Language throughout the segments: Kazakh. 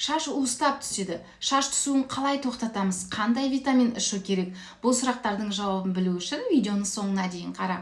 Шаш уыстап түседі. Шаш түсуін қалай тоқтатамыз? Қандай витамин ішу керек? Бұл сұрақтардың жауабын білу үшін видеоны соңына дейін қара.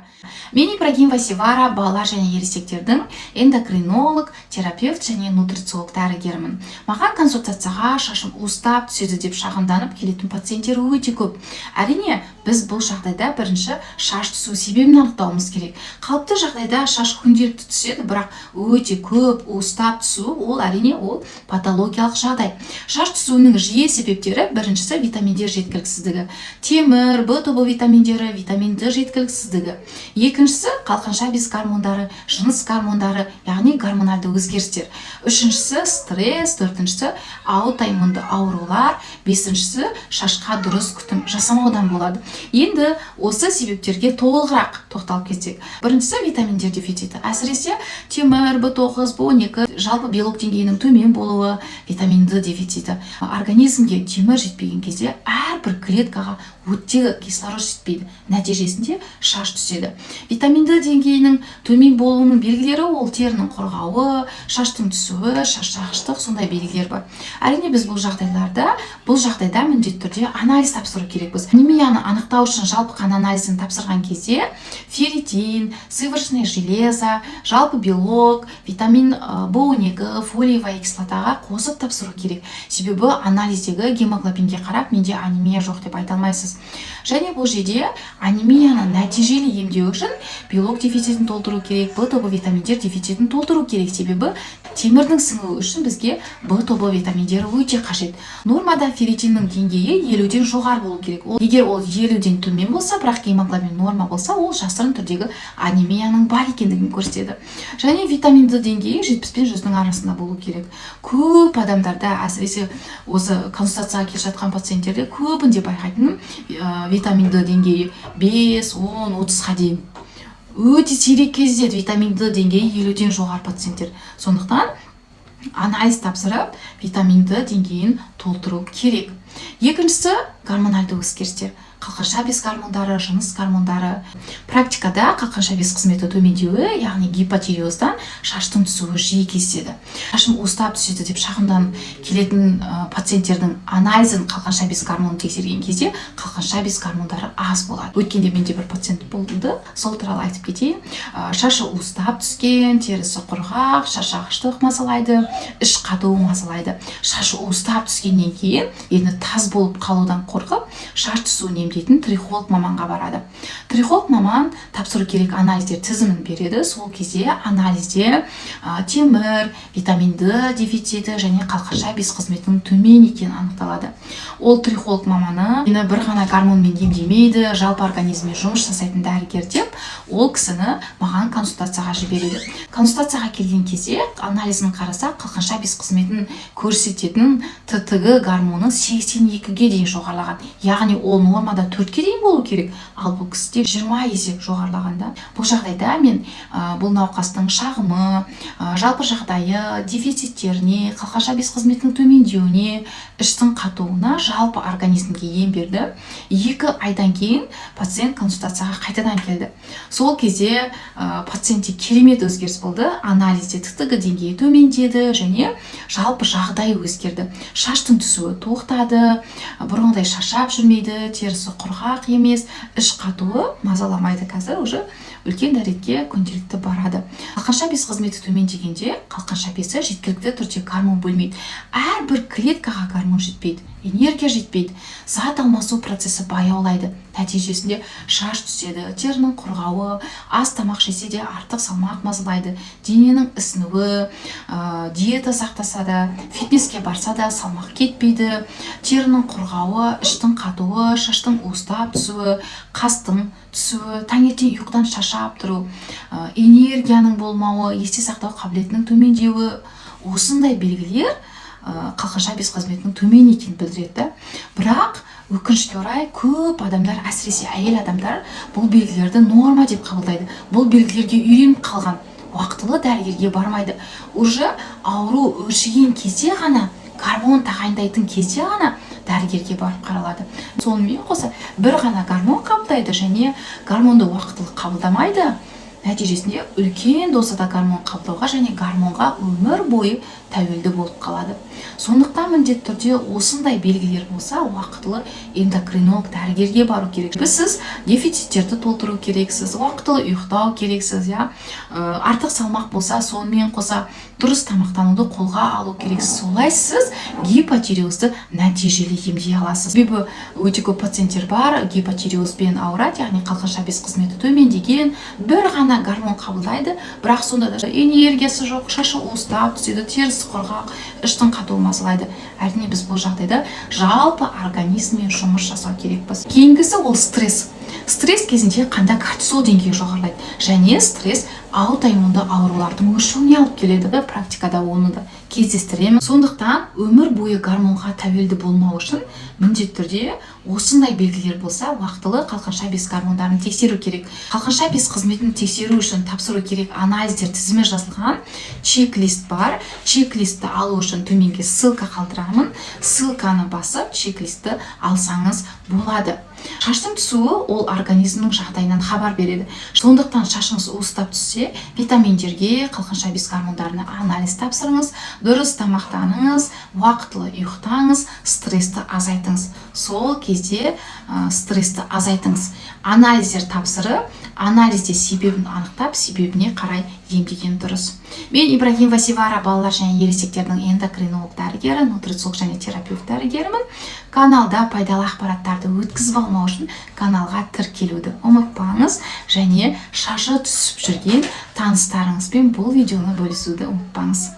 Мен Ибрагимова Севара, балалар және ересектердің эндокринолог, терапевт және нутрициолог дәрігермін. Маған консультацияға шашым уыстап түседі деп шағымданып келетін пациенттер өте көп. Әрине, біз бұл жағдайда бірінші шаш түсу себебін анықтауымыз керек. Қалыпты жағдайда шаш күнделікті түседі, бірақ өте көп уыстап түсу, ол әрине ол патологиялық жағдай. Шаш түсуінің жиі себептері біріншісі витаминдер жеткіліксіздігі, темір, В тобы витаминдері, витамин Д жеткіліксіздігі. Екіншісі қалқанша без гормондары, жыныс гормондары, яғни гормоналды өзгерістер. Үшіншісі стресс, төртіншісі аутоиммунды аурулар, бесіншісі шашқа дұрыс күтім жасамаудан болады. Енді осы себептерге толығырақ тоқталып кетсек. Біріншісі витаминдер дефициті. Әсіресе темір, В9, В12, жалпы белок деңгейінің төмен болуы, витамин Д дефициті. Организмге темір жетпеген кезде әрбір клеткаға оттегі кислород жетпейді. Нәтижесінде шаш түседі. Витамин Д деңгейінің төмен болуының белгілері ол терінің құрғауы, шаштың түсуі, шаршағыштық, сондай белгілер бар. Әрине біз бұл жағдайда міндетті түрде анализ тапсыру керекпіз. Анемияны анықтау үшін жалпы қан анализін тапсырған кезде ферритин, сыворотное железо, жалпы белок, витамин В12, фолиевая кислотаға қосып тапсыру керек. Себебі анализдегі гемоглобинге қарап менде анемия жоқ деп айта алмайсыз. Және бұл жерде анемияны нәтижелі емдеу үшін белок дефицитін толтыру керек, В тобы витаминдер дефицитін толтыру керек. Себебі темірдің сіңуі үшін бізге В тобы витаминдері өте қажет. Нормада ферритиннің деңгейі 50-ден жоғары болу керек. Егер ол 50-ден төмен болса, бірақ гемоглобин норма болса, ол жасырын түрдегі анемияның бар екендігін көрсетеді. Және витамин Д деңгейі 70 пен 100-ның арасында болу керек. Көп адамдарда, әсіресе осы консультацияға келіп жатқан пациенттерде көбінде байқайтыным витамин Д деңгейі 5, 10, 30-ға дейін. Өте сирек кездеседі витамин Д деңгейі 50-ден жоғары пациенттер. Сондықтан анализ тапсырып, витамин Д деңгейін толтыру керек. Екіншісі гормоналды өзгерістер. Қалқанша без гормондары, жыныс гормондары. Практикада қалқанша без қызметі төмендеуі, яғни гипотиреоздан шаштың түсуі жиі кездеседі. Шашым уыстап түседі деп шағымданып келетін пациенттердің анализін қалқанша без гормонын тексерген кезде қалқанша без гормондары аз болады. Өткенде менде бір пациент болды, сол туралы айтып кетейін. Шашы уыстап түскен, терісі құрғақ, шаршағыштық мазалайды, іш қату мазалайды. Шашы уыстап түскеннен кейін енді таз болып қалудан қорқып, шаш түсуін емдейтін трихолог маманға барады. Трихолог маман тапсыру керек анализдер тізімін береді. Сол кезде анализде темір, витамин Д дефициті және қалқанша без қызметінің төмен екені анықталады. Ол трихолог маманы мені бір ғана гормонмен емдемейді, жалпы организммен жұмыс жасайтын дәрігер деп, ол кісіні маған консультацияға жібереді. Консультацияға келген кезде анализін қараса, қалқанша без қызметін көрсететін ТТГ гормоны 82-ге дейін жоғарылаған. Яғни ол нормада 4-ке дейін болу керек, ал бұл кісіде 20 есе жоғарылағанда. Бұл жағдайда мен бұл науқастың шағымы, жалпы жағдайы, дефициттеріне, қалқанша без қызметінің төмендеуіне, іштің қатуына, жалпы организмге ем берді. 2 айдан кейін пациент консультацияға қайтадан келді. Сол кезде пациентте керемет өзгеріс болды. Анализде ТТГ деңгейі төмендеді және жалпы жағдай өзгерді. Шаштың түсуі тоқтады, бұрынғыдай шаршап жүрмейді, терісі құрғақ емес, іш қатуы мазаламайды. Қазір уже үлкен дәретке күнделікті барады. Қалқанша без қызметі төмендегенде қалқанша бесі жеткілікті түрде гормон бөлмейді. Әрбір клеткаға гормон жетпейді, энергия жетпейді, зат алмасу процесі баяулайды. Нәтижесінде шаш түседі, терінің құрғауы, аз тамақ жесе де артық салмақ мазалайды, дененің ісінуі, диета сақтаса да, фитнеске барса да салмақ кетпейді, терінің құрғауы, іштің қатуы, шаштың уыстап түсуі, қастың түсуі, таңертең ұйқыдан шаршап тұру, энергияның болмауы, есте сақтау қабілетінің төмендеуі, осындай белгілер қалқанша без қызметінің төмен екенін білдіреді. Бірақ өкінішке орай көп адамдар, әсіресе әйел адамдар бұл белгілерді норма деп қабылдайды. Бұл белгілерге үйреніп қалған, уақытылы дәрігерге бармайды. Уже ауру өршіген кезде ғана, гормон тағайындайтын кезде ғана дәрігерге барып қаралады. Сонымен қоса бір ғана гормон қабылдайды және гормонды уақытылы қабылдамайды. Нәтижесінде үлкен дозада гормон қабылдауға және гормонға өмір бойы тәуелді болып қалады. Сондықтан міндетті түрде осындай белгілер болса уақытылы эндокринолог дәрігерге бару керек. Сіз дефициттерді толтыру керексіз, уақытылы ұйықтау керексіз, артық салмақ болса сонымен қоса дұрыс тамақтануды қолға алу керексіз. Солай сіз гипотиреозды нәтижелі емдей аласыз. Себебі өте көп пациенттер бар, гипотиреозбен ауырады, яғни қалқанша без қызметі төмендеген, бір ғана гормон қабылдайды, бірақ сонда да энергиясы жоқ, шашы уыстап түседі, терісі құрғақ, іштің қатуы мазалайды. Әрине біз бұл жағдайда жалпы организммен жұмыс жасау керекпіз. Кейінгісі ол стресс. Стресс кезінде қанда кортизол деңгейі жоғарылайды, және стресс аутоиммунды аурулардың өршуіне алып келеді. Практикада оны да кездестіремін. Сондықтан өмір бойы гормонға тәуелді болмау үшін міндетті түрде осындай белгілер болса уақытылы қалқанша без гормондарын тексеру керек. Қалқанша без қызметін тексеру үшін тапсыру керек анализдер тізімі жазылған чек-лист бар. Чек-листті алу үшін төменге ссылка қалдырамын. Ссылканы басып чек-листті алсаңыз болады. Шаштың түсуі ол организмнің жағдайынан хабар береді. Сондықтан шашыңыз уыстап түссе, витаминдерге, қалқанша без гормондарына анализ тапсырыңыз, дұрыс тамақтаныңыз, уақытылы ұйықтаңыз, стрессті азайтыңыз. Сол кезде стрессті азайтыңыз. Анализдер тапсырып, анализде себебін анықтап, себебіне қарай емдеген дұрыс. Мен Ибрагимова Севара, балалар және ересектердің эндокринолог дәрігері, нутрициолог және терапевт дәрігерімін. Каналда пайдалы ақпараттарды өткізіп алмау үшін каналға тіркелуді ұмытпаңыз, және шашы түсіп жүрген таныстарыңызбен бұл видеоны бөлісуді ұмытпаңыз.